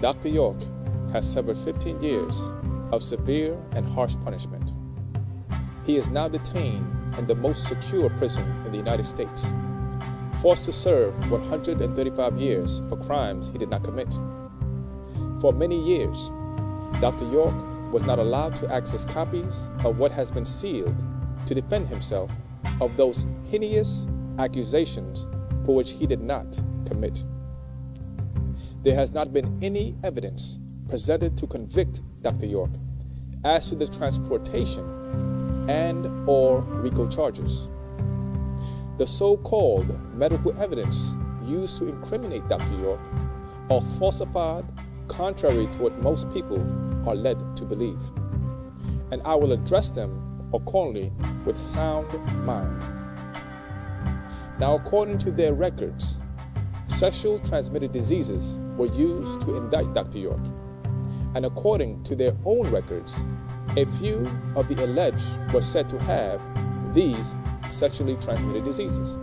Dr. York has suffered 15 years of severe and harsh punishment. He is now detained in the most secure prison in the United States, forced to serve 135 years for crimes he did not commit. For many years, Dr. York was not allowed to access copies of what has been sealed to defend himself of those heinous accusations for which he did not commit. There has not been any evidence presented to convict Dr. York as to the transportation and/or RICO charges. The so-called medical evidence used to incriminate Dr. York are falsified contrary to what most people are led to believe, and I will address them accordingly with sound mind. Now, according to their records, sexual transmitted diseases were used to indict Dr. York, and according to their own records, a few of the alleged were said to have these sexually transmitted diseases,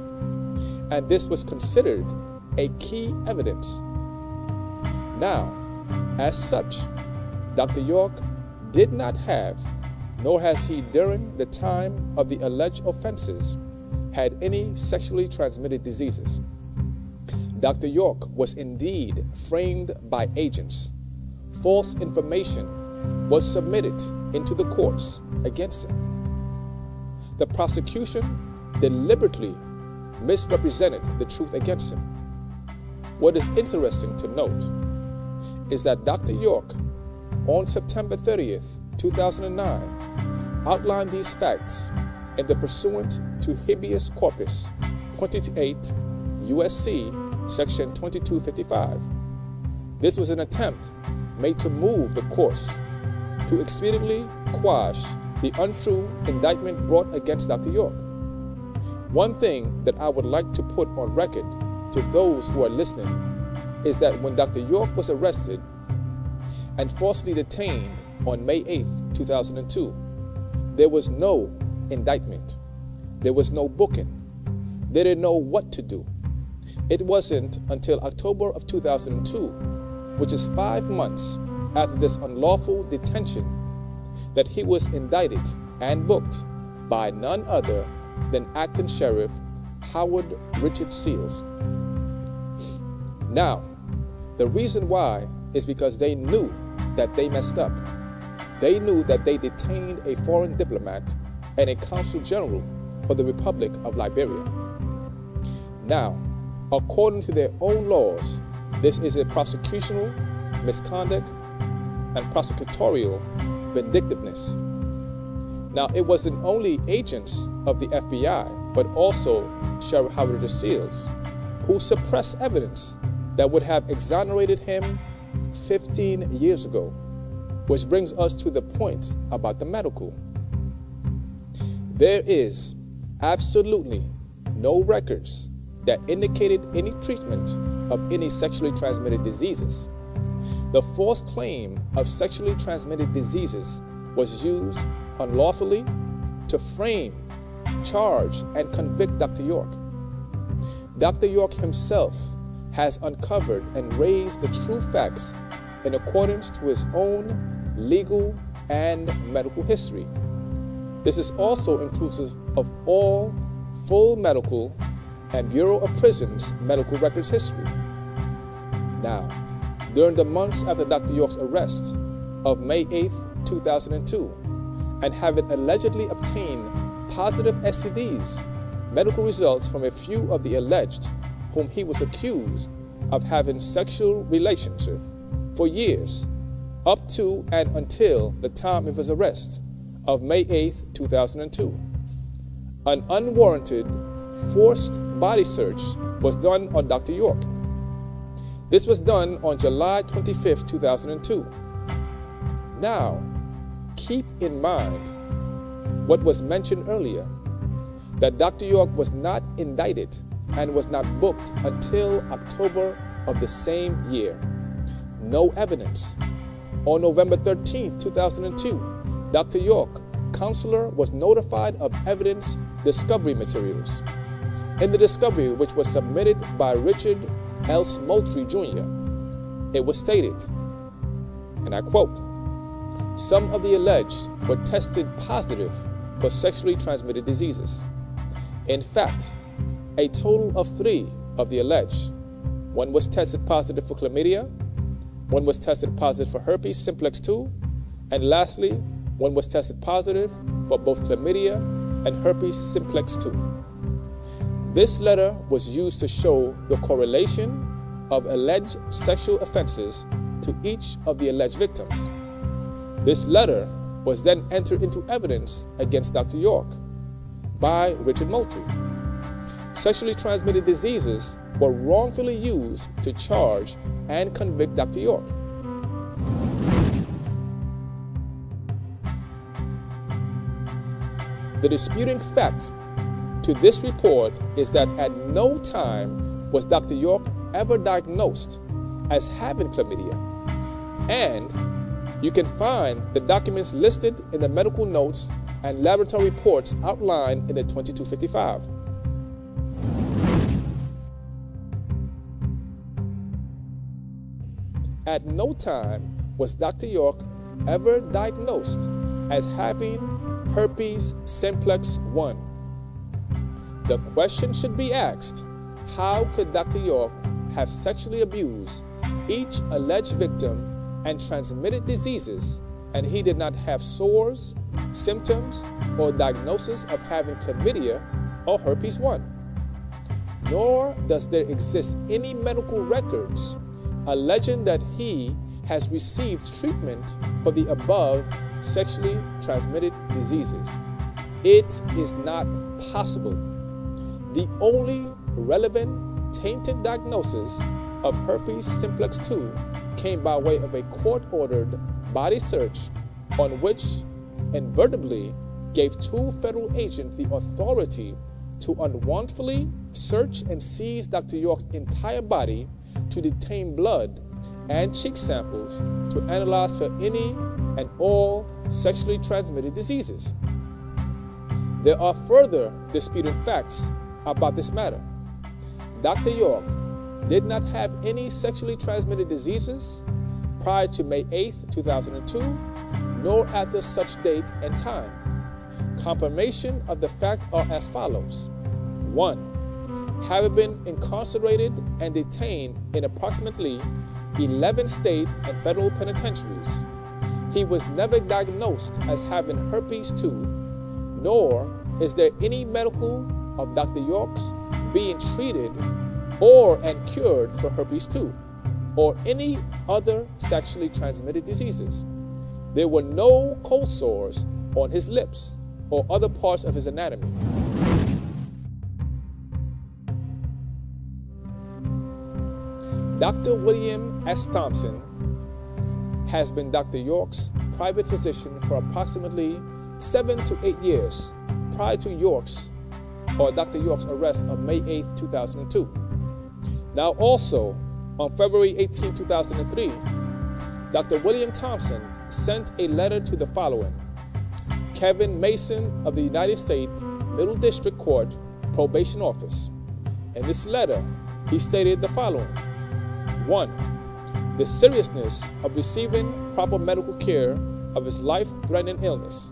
and this was considered a key evidence. Now, as such, Dr. York did not have, nor has he during the time of the alleged offenses, had any sexually transmitted diseases. Dr. York was indeed framed by agents. False information was submitted into the courts against him. The prosecution deliberately misrepresented the truth against him. What is interesting to note is that Dr. York, on September 30th, 2009, outlined these facts in the pursuant to habeas corpus 28 U.S.C. section 2255. This was an attempt made to move the course to expediently quash the untrue indictment brought against Dr. York. One thing that I would like to put on record to those who are listening is that when Dr. York was arrested and falsely detained on May 8th, 2002, there was no indictment. There was no booking. They didn't know what to do. It wasn't until October of 2002, which is 5 months after this unlawful detention, that he was indicted and booked by none other than Acting Sheriff Howard Richard Seals. Now, the reason why is because they knew that they messed up. They knew that they detained a foreign diplomat and a consul general for the Republic of Liberia. Now, according to their own laws, this is a prosecutorial misconduct and prosecutorial vindictiveness. Now, it wasn't only agents of the FBI, but also Sheriff Howard Richard Seals, who suppressed evidence that would have exonerated him 15 years ago, which brings us to the point about the medical. There is absolutely no records that indicated any treatment of any sexually transmitted diseases. The false claim of sexually transmitted diseases was used unlawfully to frame, charge, and convict Dr. York. Dr. York himself has uncovered and raised the true facts in accordance to his own legal and medical history. This is also inclusive of all full medical and Bureau of Prisons medical records history. Now, during the months after Dr. York's arrest of May 8th, 2002, and having allegedly obtained positive STDs, medical results from a few of the alleged whom he was accused of having sexual relations with for years, up to and until the time of his arrest of May 8th, 2002. An unwarranted, forced body search was done on Dr. York. This was done on July 25th, 2002. Now, keep in mind what was mentioned earlier, that Dr. York was not indicted and was not booked until October of the same year. No evidence. On November 13th, 2002, Dr. York, counselor, was notified of evidence discovery materials. In the discovery, which was submitted by Richard L. Smoltry Jr., it was stated and I quote, "Some of the alleged were tested positive for sexually transmitted diseases. In fact, a total of 3 of the alleged. One was tested positive for chlamydia, one was tested positive for herpes simplex 2, and lastly, one was tested positive for both chlamydia and herpes simplex 2. This letter was used to show the correlation of alleged sexual offenses to each of the alleged victims. This letter was then entered into evidence against Dr. York by Richard Moultrie. Sexually transmitted diseases were wrongfully used to charge and convict Dr. York. The disputing fact to this report is that at no time was Dr. York ever diagnosed as having chlamydia, and you can find the documents listed in the medical notes and laboratory reports outlined in the 2255. At no time was Dr. York ever diagnosed as having herpes simplex 1. The question should be asked, how could Dr. York have sexually abused each alleged victim and transmitted diseases, and he did not have sores, symptoms, or diagnosis of having chlamydia or herpes 1? Nor does there exist any medical records alleging that he has received treatment for the above sexually transmitted diseases. It is not possible. The only relevant tainted diagnosis of herpes simplex 2 came by way of a court-ordered body search on which inadvertently gave 2 federal agents the authority to unwarrantedly search and seize Dr. York's entire body to detain blood and cheek samples to analyze for any and all sexually transmitted diseases. There are further disputed facts about this matter. Dr. York did not have any sexually transmitted diseases prior to May 8, 2002, nor after such date and time. Confirmation of the fact are as follows. 1. Having been incarcerated and detained in approximately 11 state and federal penitentiaries, he was never diagnosed as having herpes 2, nor is there any medical of Dr. York's being treated or and cured for herpes 2 or any other sexually transmitted diseases. There were no cold sores on his lips or other parts of his anatomy. Dr. William S. Thompson has been Dr. York's private physician for approximately 7 to 8 years prior to Dr. York's arrest on May 8, 2002. Now also, on February 18, 2003, Dr. William Thompson sent a letter to the following: Kevin Mason of the United States Middle District Court Probation Office. In this letter, he stated the following: 1. The seriousness of receiving proper medical care of his life-threatening illness.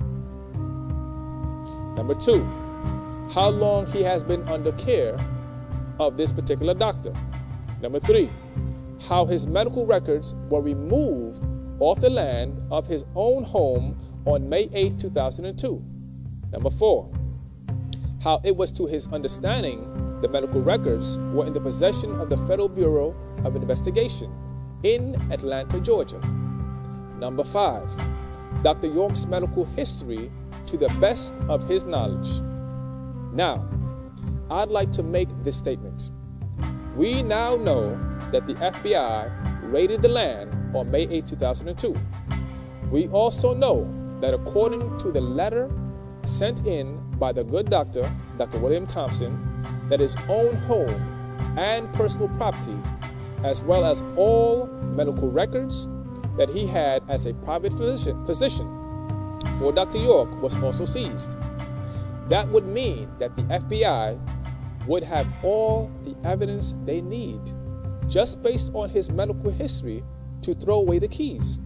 Number 2, how long he has been under care of this particular doctor. Number 3, how his medical records were removed off the land of his own home on May 8, 2002. Number 4, how it was to his understanding the medical records were in the possession of the Federal Bureau of Investigation in Atlanta, Georgia. Number 5, Dr. York's medical history to the best of his knowledge. Now, I'd like to make this statement. We now know that the FBI raided the land on May 8, 2002. We also know that according to the letter sent in by the good doctor, Dr. William Thompson, that his own home and personal property, as well as all medical records that he had as a private physician for Dr. York, was also seized. That would mean that the FBI would have all the evidence they need, just based on his medical history, to throw away the keys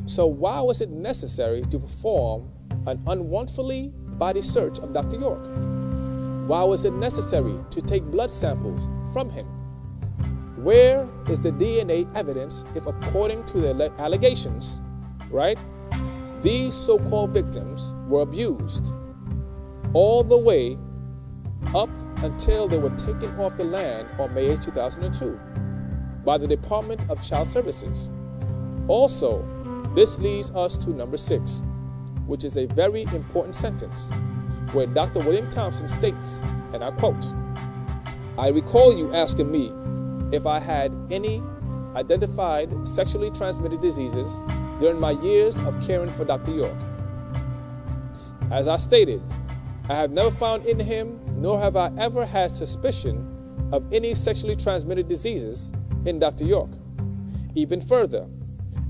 So why was it necessary to perform an unwanted body search of Dr. York? Why was it necessary to take blood samples from him? Where is the DNA evidence if, according to the allegations, right, these so-called victims were abused all the way up until they were taken off the land on May 8, 2002 by the Department of Child Services? Also, this leads us to number 6, which is a very important sentence, where Dr. William Thompson states, and I quote, "I recall you asking me if I had any identified sexually transmitted diseases during my years of caring for Dr. York. As I stated, I have never found in him, nor have I ever had suspicion of any sexually transmitted diseases in Dr. York. Even further,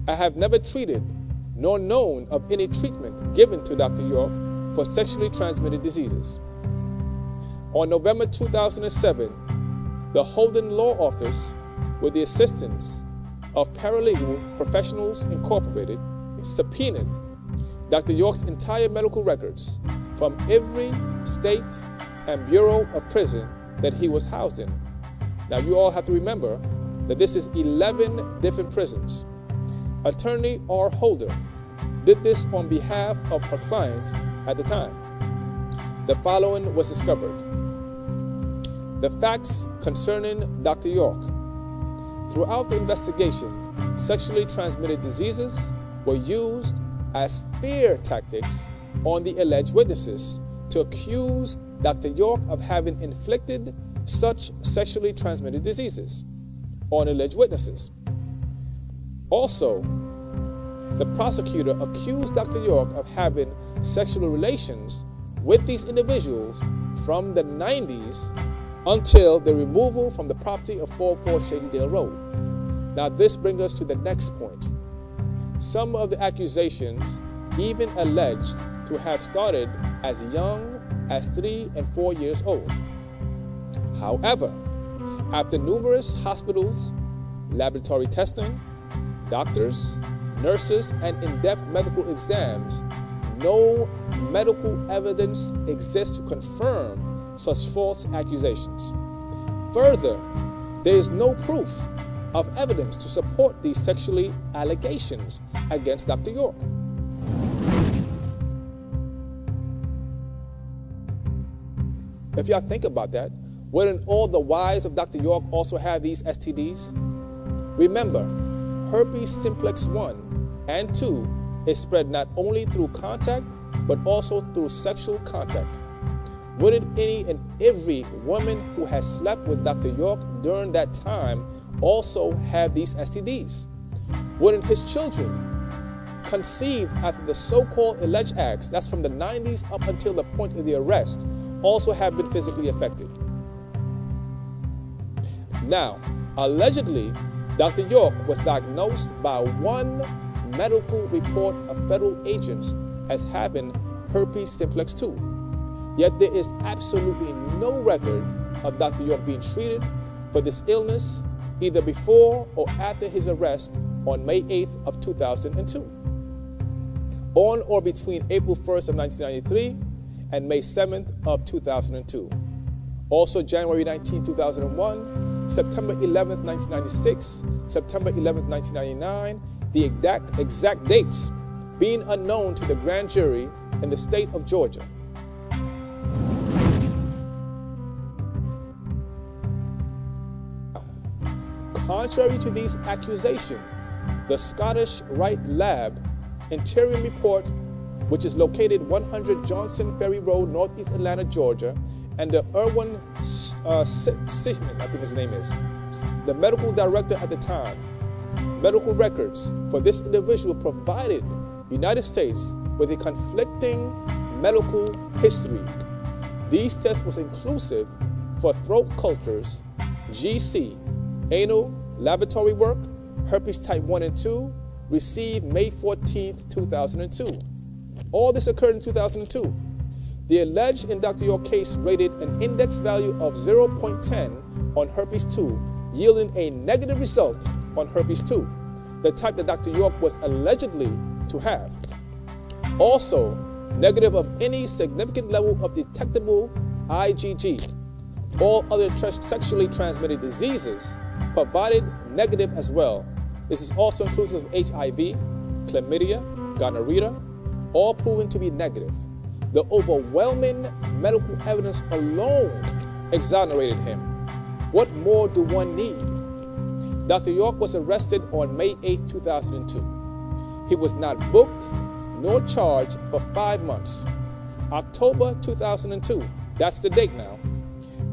I have never treated nor known of any treatment given to Dr. York for sexually transmitted diseases." On November 2007, the Holden Law Office, with the assistance of Paralegal Professionals Incorporated, subpoenaed Dr. York's entire medical records from every state and bureau of prison that he was housed in. Now, you all have to remember that this is 11 different prisons. Attorney R. Holder did this on behalf of her clients at the time. The following was discovered. The facts concerning Dr. York. Throughout the investigation, sexually transmitted diseases were used as fear tactics on the alleged witnesses to accuse Dr. York of having inflicted such sexually transmitted diseases on alleged witnesses. Also, the prosecutor accused Dr. York of having sexual relations with these individuals from the 90s until the removal from the property of 44 Shadydale Road. Now, this brings us to the next point. Some of the accusations even alleged to have started as young as 3 and 4 years old. However, after numerous hospitals, laboratory testing, doctors, nurses, and in-depth medical exams, no medical evidence exists to confirm such false accusations. Further, there is no proof of evidence to support these sexually allegations against Dr. York. If y'all think about that, wouldn't all the wives of Dr. York also have these STDs? Remember, herpes simplex 1 and 2 is spread not only through contact, but also through sexual contact. Wouldn't any and every woman who has slept with Dr. York during that time also have these STDs? Wouldn't his children, conceived after the so-called alleged acts, that's from the 90s up until the point of the arrest, also have been physically affected? Now, allegedly, Dr. York was diagnosed by one medical report of federal agents as having herpes simplex 2. Yet there is absolutely no record of Dr. York being treated for this illness either before or after his arrest on May 8th of 2002. On or between April 1st of 1993 and May 7th of 2002. Also January 19, 2001, September 11th, 1996, September 11th, 1999, the exact dates being unknown to the grand jury in the state of Georgia. Contrary to these accusations, the Scottish Rite Lab interim report, which is located 100 Johnson Ferry Road, Northeast Atlanta, Georgia, and the Erwin Sichman, I think his name is, the medical director at the time, medical records for this individual provided the United States with a conflicting medical history. These tests was inclusive for throat cultures, GC, anal laboratory work, herpes type 1 and 2, received May 14th, 2002. All this occurred in 2002. The alleged in Dr. York case rated an index value of 0.10 on herpes 2, yielding a negative result on herpes 2. the type that Dr. York was allegedly to have. Also, negative of any significant level of detectable IgG. All other sexually transmitted diseases provided negative as well. This is also inclusive of HIV, chlamydia, gonorrhea, all proven to be negative. The overwhelming medical evidence alone exonerated him. What more do one need? Dr. York was arrested on May 8, 2002. He was not booked nor charged for 5 months. October 2002, that's the date now.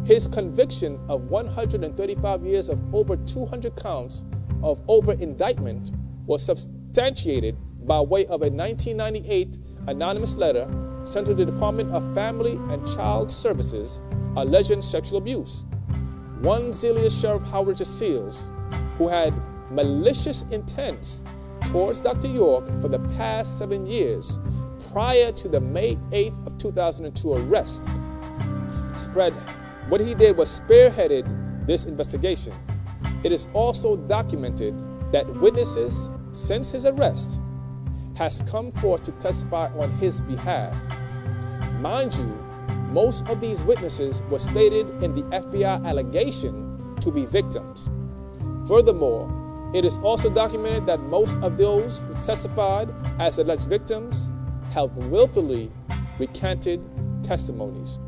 His conviction of 135 years of over 200 counts of over-indictment was substantiated by way of a 1998 anonymous letter sent to the Department of Family and Child Services alleging sexual abuse. One zealous Sheriff Howard Seals, who had malicious intents towards Dr. York for the past 7 years prior to the May 8th of 2002 arrest, what he did was spearheaded this investigation. It is also documented that witnesses since his arrest has come forth to testify on his behalf. Mind you, most of these witnesses were stated in the FBI allegation to be victims. Furthermore, it is also documented that most of those who testified as alleged victims have willfully recanted testimonies.